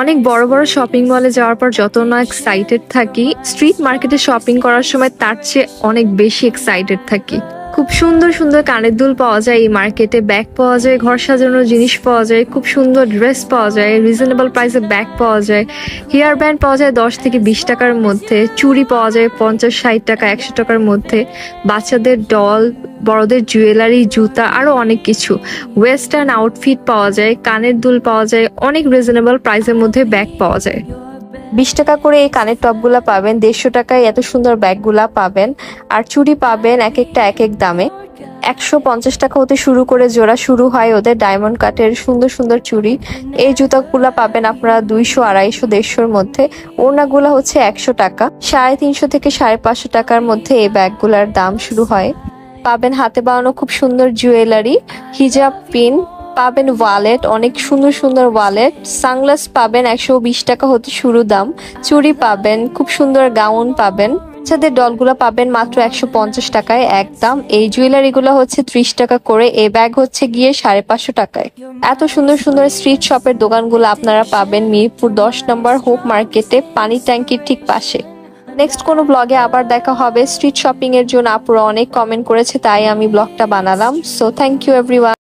অনেক বড় বড় শপিং মলে যাওয়ার পর যত না এক্সাইটেড থাকি, স্ট্রিট মার্কেটে শপিং করার সময় তার চেয়ে অনেক বেশি এক্সাইটেড থাকি। খুব সুন্দর সুন্দর কানের দুল পাওয়া যায় এই মার্কেটে, ব্যাগ পাওয়া যায়, ঘর সাজানোর জিনিস পাওয়া যায়, খুব সুন্দর ড্রেস পাওয়া যায়, রিজনেবল প্রাইসে ব্যাগ পাওয়া যায়, হেয়ার ব্যান্ড পাওয়া যায় 10 থেকে 20 টাকার মধ্যে, চুড়ি পাওয়া যায় 50, 60 টাকা, 100 টাকার মধ্যে, বাচ্চাদের ডল, বড়দের জুয়েলারি, জুতা, আরো অনেক কিছু। ওয়েস্টার্ন আউটফিট পাওয়া যায়, কানের দুল পাওয়া যায়, অনেক রিজনেবল প্রাইসের মধ্যে ব্যাগ পাওয়া যায়। 20 টাকা করে এই কানের টপগুলা পাবেন, 150 টাকায় এত সুন্দর ব্যাগগুলা পাবেন। আর চুড়ি পাবেন এক একটা এক এক দামে। 150 টাকা হতে শুরু করে জোড়া শুরু হয় ওদের ডায়মন্ড কাটের সুন্দর সুন্দর চুড়ি। এই জুতাগুলা পাবেন আপনারা 200, 250, 150-র মধ্যে। ওড়নাগুলা হচ্ছে 100 টাকা। 350 থেকে 550 টাকার মধ্যে এই ব্যাগগুলার দাম শুরু হয়। পাবেন হাতে বানানো খুব সুন্দর জুয়েলারি, হিজাব পিন পাবেন, ওয়ালেট, অনেক সুন্দর সুন্দর ওয়ালেট, সানগ্লাস পাবেন 120 টাকা হতে শুরু দাম, চুড়ি পাবেন, খুব সুন্দর গাউন পাবেন। বাচ্চাদের ডলগুলো পাবেন মাত্র 150 টাকায় একদম। এই জুয়েলারি গুলো হচ্ছে 30 টাকা করে, এই ব্যাগ হচ্ছে গিয়ে 550 টাকায়। এত সুন্দর সুন্দর স্ট্রিট শপের দোকানগুলো আপনারা পাবেন মিরপুর 10 নম্বর হোপ মার্কেটে, পানি ট্যাঙ্কির ঠিক পাশে। নেক্সট কোনো ব্লগে আবার দেখা হবে। স্ট্রিট শপিং এর জন্য আপুরা অনেক কমেন্ট করেছে, তাই আমি ব্লগটা বানালাম। So thank you everyone.